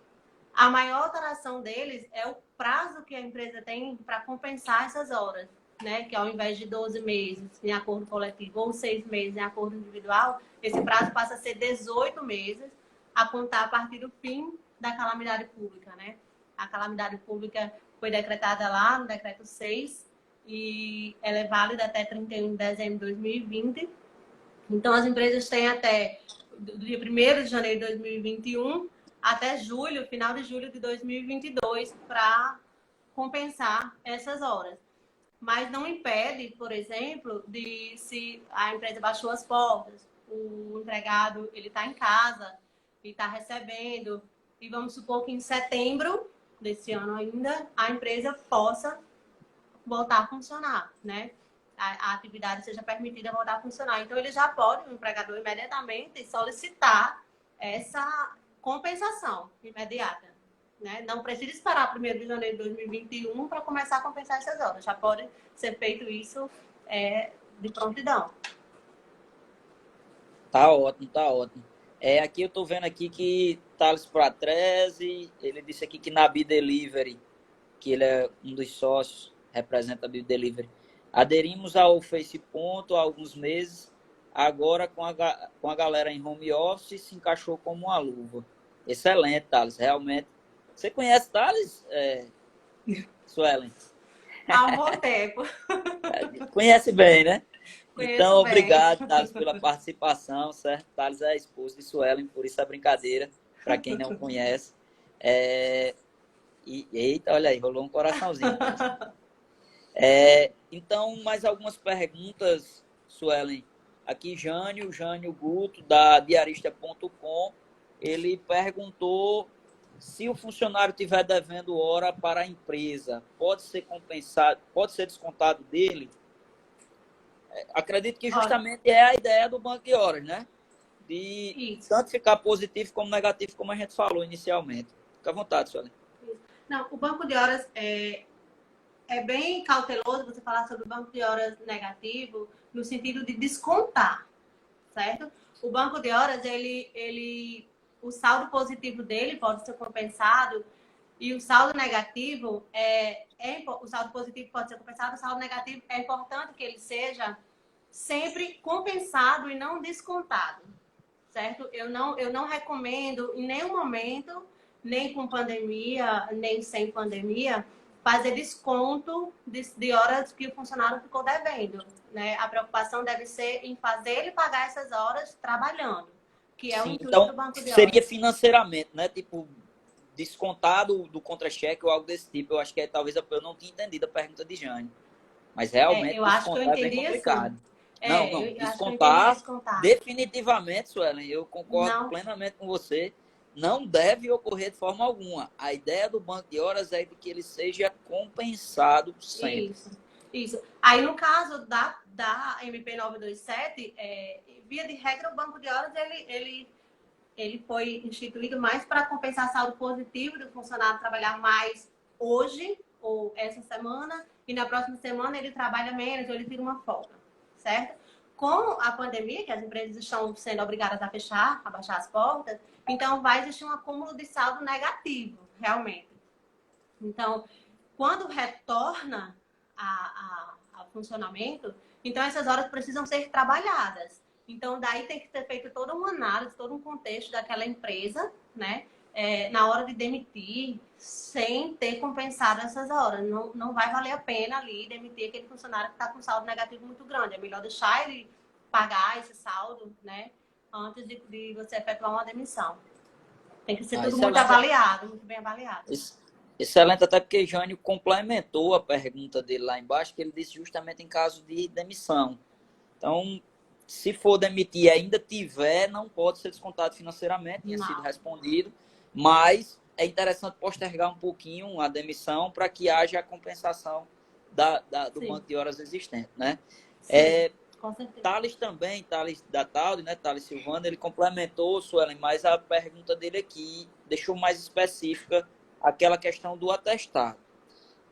a maior alteração deles é o prazo que a empresa tem para compensar essas horas, né? Que ao invés de 12 meses em acordo coletivo ou 6 meses em acordo individual, esse prazo passa a ser 18 meses a contar a partir do fim da calamidade pública, né? A calamidade pública foi decretada lá no decreto 6 e ela é válida até 31 de dezembro de 2020. Então, as empresas têm até do dia 1º de janeiro de 2021 até julho, final de julho de 2022, para compensar essas horas. Mas não impede, por exemplo, de se a empresa baixou as portas, o empregado ele está em casa e está recebendo, e vamos supor que em setembro desse ano ainda a empresa possa voltar a funcionar, né? A atividade seja permitida voltar a funcionar. Então, ele já pode, o empregador, imediatamente solicitar essa compensação imediata, né? Não precisa esperar 1º de janeiro de 2021 para começar a compensar essas horas. Já pode ser feito isso de prontidão. Tá ótimo, tá ótimo. Aqui eu estou vendo aqui que Thales Pratrese, ele disse aqui que na Bidelivery, que ele é um dos sócios, representa a Bidelivery, aderimos ao FacePonto há alguns meses, agora com a galera em home office se encaixou como uma luva. Excelente, Thales, realmente. Você conhece Thales, Suelen? Há um bom tempo. Conhece bem, né? Conheço Então, bem. obrigado, Thales, pela participação, certo? Thales é a esposa de Suelen, por isso a brincadeira, para quem não conhece. Eita, olha aí, rolou um coraçãozinho. Então, mais algumas perguntas, Suelen. Aqui, Jânio Guto, da diarista.com, ele perguntou se o funcionário estiver devendo hora para a empresa, pode ser compensado, pode ser descontado dele? Acredito que justamente é a ideia do banco de horas, né? De tanto ficar positivo como negativo, como a gente falou inicialmente. Fica à vontade, Suelen. Não, o banco de horas é bem cauteloso você falar sobre o banco de horas negativo no sentido de descontar, certo? O banco de horas, o saldo positivo dele pode ser compensado e o saldo negativo o saldo positivo pode ser compensado, o saldo negativo é importante que ele seja sempre compensado e não descontado, certo? Eu não recomendo em nenhum momento, nem com pandemia, nem sem pandemia, fazer desconto de horas que o funcionário ficou devendo, né? A preocupação deve ser em fazer ele pagar essas horas trabalhando, que é o intuito do banco de horas. Seria financeiramente, né? Tipo, descontado do contra-cheque ou algo desse tipo. Eu acho que talvez eu não tinha entendido a pergunta de Jane. Mas realmente Eu acho que eu descontar é bem entendi assim. complicado. Não, não, Eu acho que eu entendi descontar descontar. definitivamente, Suelen, eu concordo Não, plenamente com você, não deve ocorrer de forma alguma. A ideia do banco de horas é de que ele seja compensado sempre. isso, isso. Aí, no caso da MP 927, via de regra, o banco de horas, ele foi instituído mais para compensar saldo positivo do funcionário trabalhar mais hoje ou essa semana e na próxima semana ele trabalha menos ou ele tira uma folga, certo? Com a pandemia, que as empresas estão sendo obrigadas a fechar, a baixar as portas, então vai existir um acúmulo de saldo negativo, realmente. Então, quando retorna ao funcionamento, então essas horas precisam ser trabalhadas. Então, daí tem que ser feito toda uma análise, todo um contexto daquela empresa, né? Na hora de demitir, sem ter compensado essas horas. Não vai valer a pena ali demitir aquele funcionário que está com saldo negativo muito grande. É melhor deixar ele pagar esse saldo, né? Antes de você efetuar uma demissão. Tem que ser tudo muito Excelente. avaliado, muito bem avaliado. Excelente, até porque Jânio complementou a pergunta dele lá embaixo, que ele disse justamente em caso de demissão. Então, se for demitir e ainda tiver, não pode ser descontado financeiramente, tinha sido Não. respondido, mas é interessante postergar um pouquinho a demissão para que haja a compensação do Sim. banco de horas existente, né? Sim, com certeza. Thales também, Thales da Talde, né, Thales Silvano, ele complementou, Suelen, mas a pergunta dele aqui deixou mais específica aquela questão do atestado.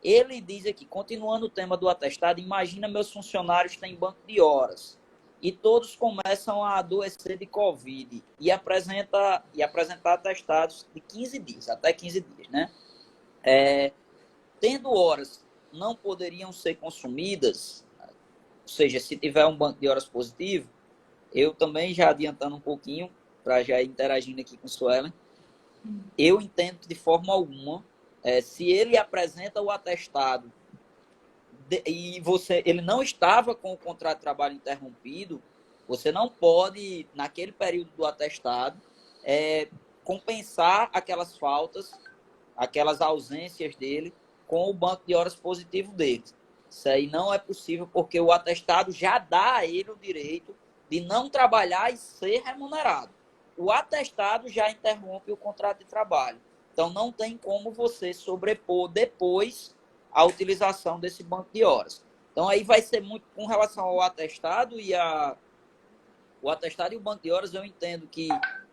Ele diz aqui, continuando o tema do atestado, imagina meus funcionários têm banco de horas e todos começam a adoecer de Covid e apresentar atestados de 15 dias, até 15 dias, né? Tendo horas não poderiam ser consumidas, ou seja, se tiver um banco de horas positivo, eu também já adiantando um pouquinho, para já ir interagindo aqui com o Suelen, eu entendo que de forma alguma, se ele apresenta o atestado e ele não estava com o contrato de trabalho interrompido, você não pode, naquele período do atestado, compensar aquelas faltas, aquelas ausências dele com o banco de horas positivo dele. Isso aí não é possível, porque o atestado já dá a ele o direito de não trabalhar e ser remunerado. O atestado já interrompe o contrato de trabalho. Então, não tem como você sobrepor depois a utilização desse banco de horas. Então, aí vai ser muito com relação ao atestado o atestado e o banco de horas, eu entendo que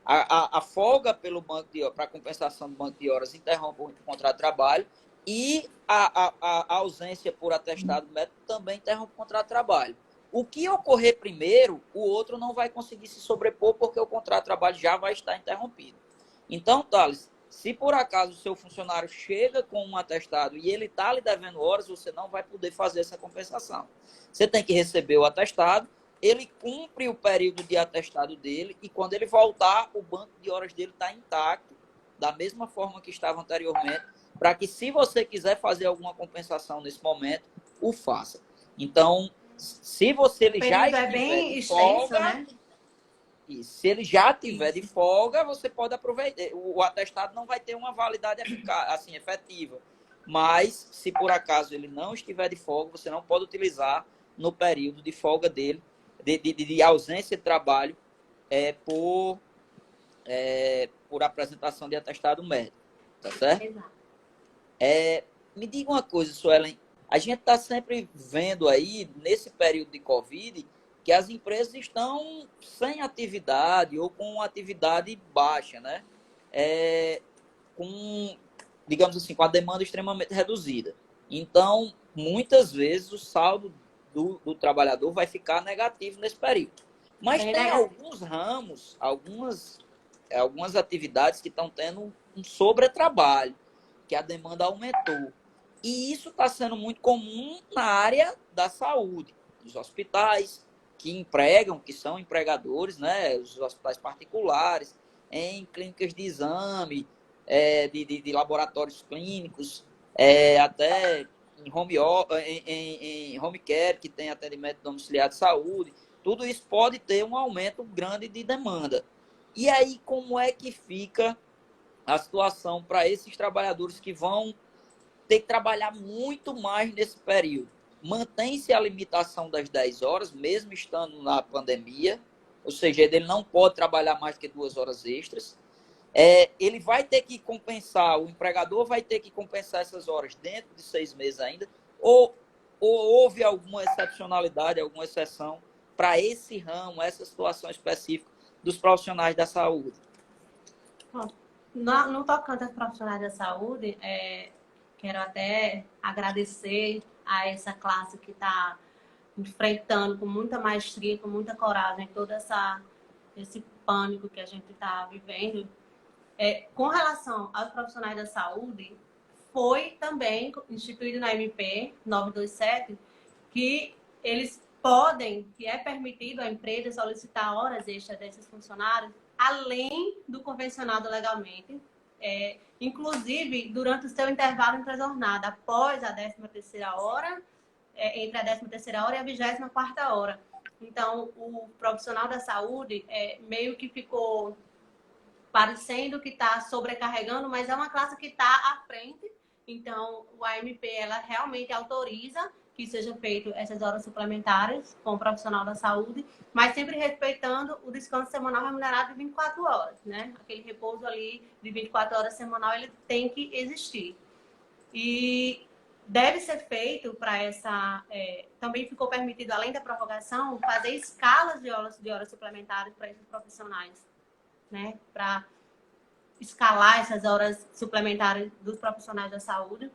a folga pelo banco de horas, para compensação do banco de horas, interrompe o contrato de trabalho e a ausência por atestado médico também interrompe o contrato de trabalho. O que ocorrer primeiro, o outro não vai conseguir se sobrepor porque o contrato de trabalho já vai estar interrompido. Então, Thales, se por acaso o seu funcionário chega com um atestado e ele está lhe devendo horas, você não vai poder fazer essa compensação. Você tem que receber o atestado, ele cumpre o período de atestado dele e quando ele voltar, o banco de horas dele está intacto, da mesma forma que estava anteriormente, para que se você quiser fazer alguma compensação nesse momento, o faça. Então, se você ele já estiver bem de extenso, folga, né? e se ele já tiver de folga, você pode aproveitar. O atestado não vai ter uma validade assim, efetiva. Mas, se por acaso ele não estiver de folga, você não pode utilizar no período de folga dele, de ausência de trabalho, por apresentação de atestado médico. Tá certo? Exato. Me diga uma coisa, Suelen. A gente está sempre vendo aí, nesse período de Covid, que as empresas estão sem atividade ou com atividade baixa, né? Digamos assim, com a demanda extremamente reduzida. Então, muitas vezes, o saldo do trabalhador vai ficar negativo nesse período. Mas Bem tem negativo. alguns ramos, algumas atividades que estão tendo um sobretrabalho, que a demanda aumentou. E isso está sendo muito comum na área da saúde, dos hospitais que empregam, que são empregadores, né, os hospitais particulares, em clínicas de exame, de laboratórios clínicos, até em home care, que tem atendimento domiciliar de saúde. Tudo isso pode ter um aumento grande de demanda. E aí, como é que fica a situação para esses trabalhadores que vão ter que trabalhar muito mais nesse período? mantém-se a limitação das 10 horas, mesmo estando na pandemia, ou seja, ele não pode trabalhar mais que 2 horas extras. Ele vai ter que compensar, o empregador vai ter que compensar essas horas dentro de 6 meses ainda, ou houve alguma excepcionalidade, alguma exceção para esse ramo, essa situação específica dos profissionais da saúde? Bom, no tocante aos profissionais da saúde, quero até agradecer a essa classe que está enfrentando com muita maestria, com muita coragem, todo esse pânico que a gente está vivendo. Com relação aos profissionais da saúde, foi também instituído na MP 927 que eles podem, que é permitido à empresa solicitar horas extras desses funcionários, além do convencionado legalmente, inclusive durante o seu intervalo entre a jornada, após a 13ª hora, entre a 13ª hora e a 24ª hora. Então, o profissional da saúde meio que ficou parecendo que está sobrecarregando, mas é uma classe que está à frente. Então, o AMP, ela realmente autoriza que sejam feitas essas horas suplementares com o profissional da saúde, mas sempre respeitando o descanso semanal remunerado de 24 horas, né? Aquele repouso ali de 24 horas semanal, ele tem que existir. E deve ser feito para essa... também ficou permitido, além da prorrogação, fazer escalas de horas suplementares para esses profissionais, né? Para escalar essas horas suplementares dos profissionais da saúde,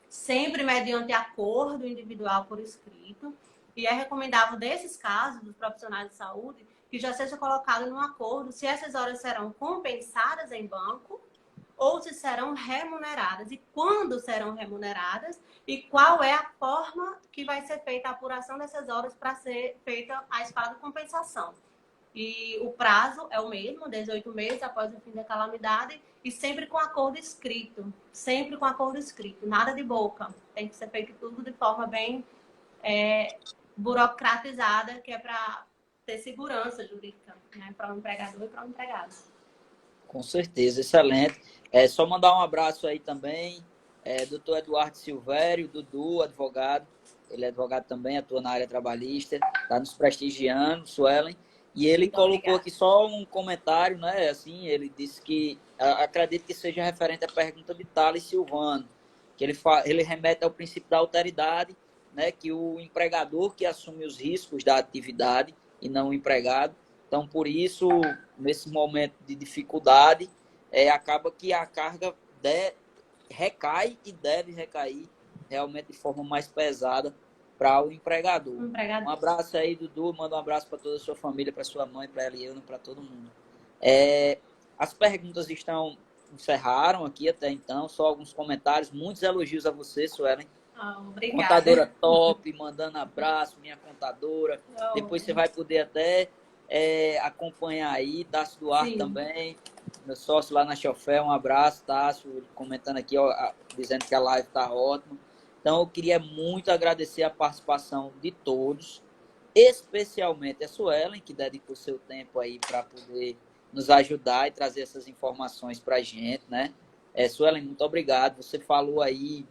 sempre mediante acordo individual por escrito. E é recomendável, desses casos, dos profissionais de saúde, que já seja colocado num acordo se essas horas serão compensadas em banco ou se serão remuneradas, e quando serão remuneradas, e qual é a forma que vai ser feita a apuração dessas horas para ser feita a escala de compensação. E o prazo é o mesmo, 18 meses após o fim da calamidade, e sempre com acordo escrito. Sempre com acordo escrito, nada de boca. Tem que ser feito tudo de forma bem burocratizada, que é para ter segurança jurídica, né? Para o empregador e para o empregado. Com certeza, excelente. Só mandar um abraço aí também, doutor Eduardo Silvério, Dudu, advogado. Ele é advogado também, atua na área trabalhista, está nos prestigiando, Suelen. E ele Muito colocou obrigada. aqui só um comentário, né? Assim, ele disse que acredito que seja referente à pergunta de Thales Silvano, que ele remete ao princípio da alteridade, né? Que o empregador que assume os riscos da atividade e não o empregado. Então, por isso, nesse momento de dificuldade, acaba que a carga recai e deve recair realmente de forma mais pesada para o empregador. Um abraço aí, Dudu. Manda um abraço para toda a sua família, para sua mãe, para a Eliana, para todo mundo. As perguntas encerraram aqui até então, só alguns comentários. Muitos elogios a você, Suelen. Obrigada. Contadora top, mandando abraço, minha contadora. Depois você vai poder até acompanhar aí, Tássio Duarte. Sim. Também, meu sócio lá na Chofé, um abraço, Tássio, comentando aqui, ó, dizendo que a live está ótima. Então, eu queria muito agradecer a participação de todos, especialmente a Suelen, que dedicou seu tempo aí para poder nos ajudar e trazer essas informações para a gente, né? Suelen, muito obrigado. Você falou aí,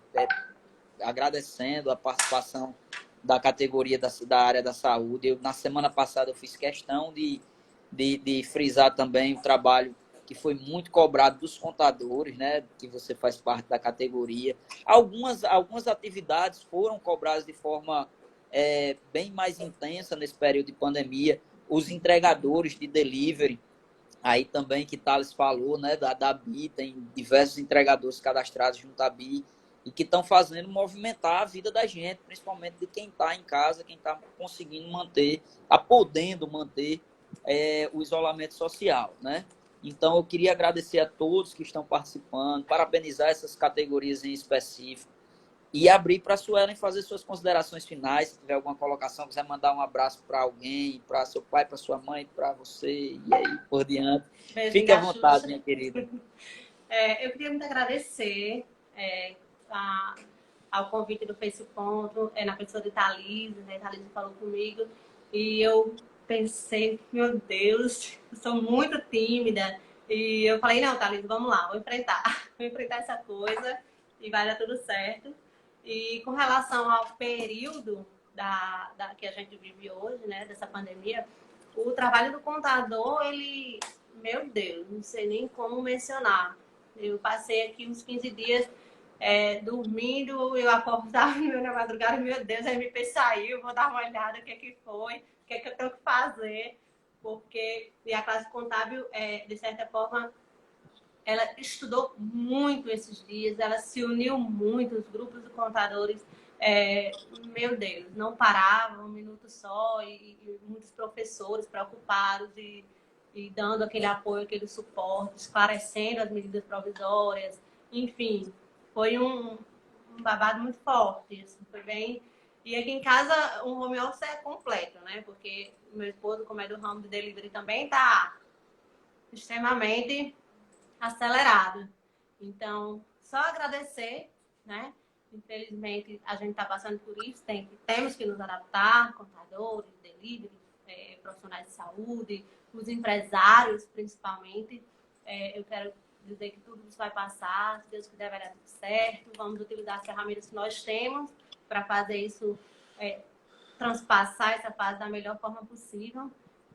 agradecendo a participação da categoria da área da saúde. Na semana passada, eu fiz questão de frisar também o trabalho que foi muito cobrado dos contadores, né? Que você faz parte da categoria. Algumas atividades foram cobradas de forma bem mais intensa nesse período de pandemia. Os entregadores de delivery, aí também que Thales falou, né? Da BI, tem diversos entregadores cadastrados junto à BI e que estão fazendo movimentar a vida da gente, principalmente de quem está em casa, quem está conseguindo manter, está podendo manter o isolamento social, né? Então, eu queria agradecer a todos que estão participando, parabenizar essas categorias em específico e abrir para a Suelen fazer suas considerações finais. Se tiver alguma colocação, quiser mandar um abraço para alguém, para seu pai, para sua mãe, para você, e aí por diante. Fique à vontade, minha querida. Eu queria muito agradecer ao convite do Face Ponto, na pessoa de Thalise, né? Thalise falou comigo, e eu pensei, meu Deus, eu sou muito tímida. E eu falei, não, Thalise, vamos lá, vou enfrentar essa coisa e vai dar tudo certo. E com relação ao período que a gente vive hoje, né, dessa pandemia, o trabalho do contador, ele, meu Deus, não sei nem como mencionar. Eu passei aqui uns 15 dias dormindo, eu acordava na madrugada, meu Deus, a MP saiu, vou dar uma olhada, o que é que foi, o que é que eu tenho que fazer, porque e a classe contábil, de certa forma, ela estudou muito esses dias, ela se uniu muito, os grupos de contadores, meu Deus, não paravam um minuto só, e muitos professores preocupados e dando aquele apoio, aquele suporte, esclarecendo as medidas provisórias, enfim, foi um babado muito forte, assim, foi bem... E aqui em casa, o home office é completo, né? Porque meu esposo, como é do ramo de delivery também, está extremamente acelerado. Então, só agradecer, né? Infelizmente, a gente está passando por isso, temos que nos adaptar, contadores, delivery, profissionais de saúde, os empresários, principalmente. Eu quero dizer que tudo isso vai passar, se Deus quiser vai dar tudo certo, vamos utilizar as ferramentas que nós temos para fazer isso, transpassar essa fase da melhor forma possível.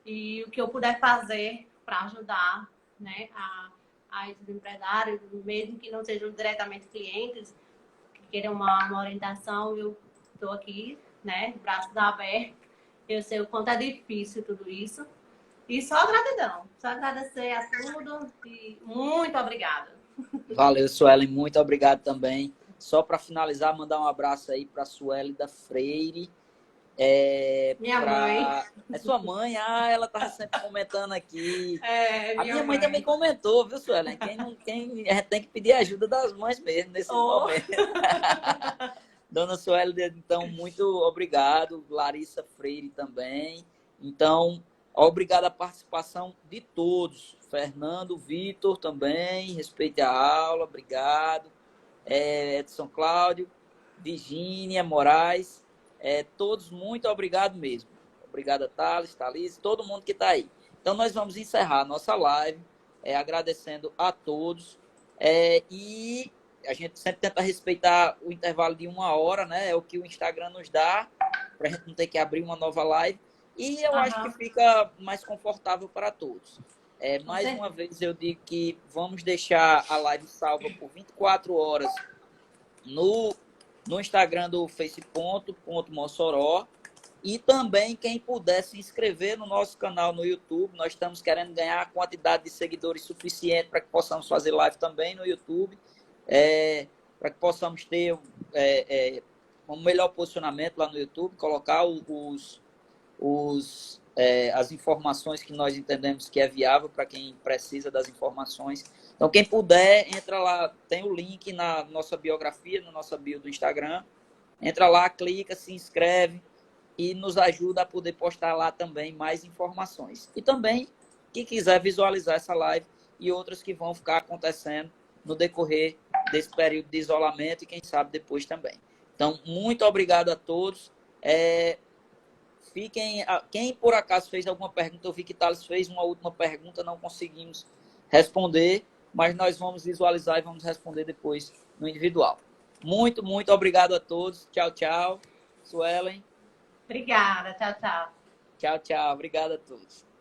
E o que eu puder fazer para ajudar, né, a esses empresários, mesmo que não sejam diretamente clientes, que queiram uma orientação, eu estou aqui, né, braços abertos. Eu sei o quanto é difícil tudo isso. E só gratidão, só agradecer a tudo e muito obrigada. Valeu, Suelen, muito obrigado também. Só para finalizar, mandar um abraço aí para a Sueli da Freire. Minha mãe. É sua mãe? Ah, ela estava sempre comentando aqui. A Minha minha mãe mãe também comentou, viu, Suelen? A gente tem que pedir ajuda das mães mesmo nesse momento. Dona Sueli, então, muito obrigado. Larissa Freire também. Então, obrigado a participação de todos. Fernando, Vitor também, respeite a aula, obrigado. Edson Cláudio, Virgínia Moraes, todos muito obrigado mesmo. Obrigado a Thales, Thalys, todo mundo que está aí. Então, nós vamos encerrar a nossa live, agradecendo a todos. E a gente sempre tenta respeitar o intervalo de 1 hora, né? É o que o Instagram nos dá, para a gente não ter que abrir uma nova live. E eu acho que fica mais confortável para todos. Mais uma vez eu digo que vamos deixar a live salva por 24 horas no Instagram do face.mossoró. E também quem puder se inscrever no nosso canal no YouTube. Nós estamos querendo ganhar a quantidade de seguidores suficiente para que possamos fazer live também no YouTube. Para que possamos ter um melhor posicionamento lá no YouTube, colocar as informações que nós entendemos que é viável para quem precisa das informações. Então, quem puder, entra lá, tem o link na nossa biografia, na nossa bio do Instagram. Entra lá, clica, se inscreve e nos ajuda a poder postar lá também mais informações. E também, quem quiser visualizar essa live e outras que vão ficar acontecendo no decorrer desse período de isolamento e quem sabe depois também. Então, muito obrigado a todos. Quem por acaso fez alguma pergunta, eu vi que Thales fez uma última pergunta, não conseguimos responder, mas nós vamos visualizar e vamos responder depois no individual. Muito, muito obrigado a todos. Tchau, tchau. Suelen. Obrigada. Tchau, tchau. Tchau, tchau. Obrigado a todos.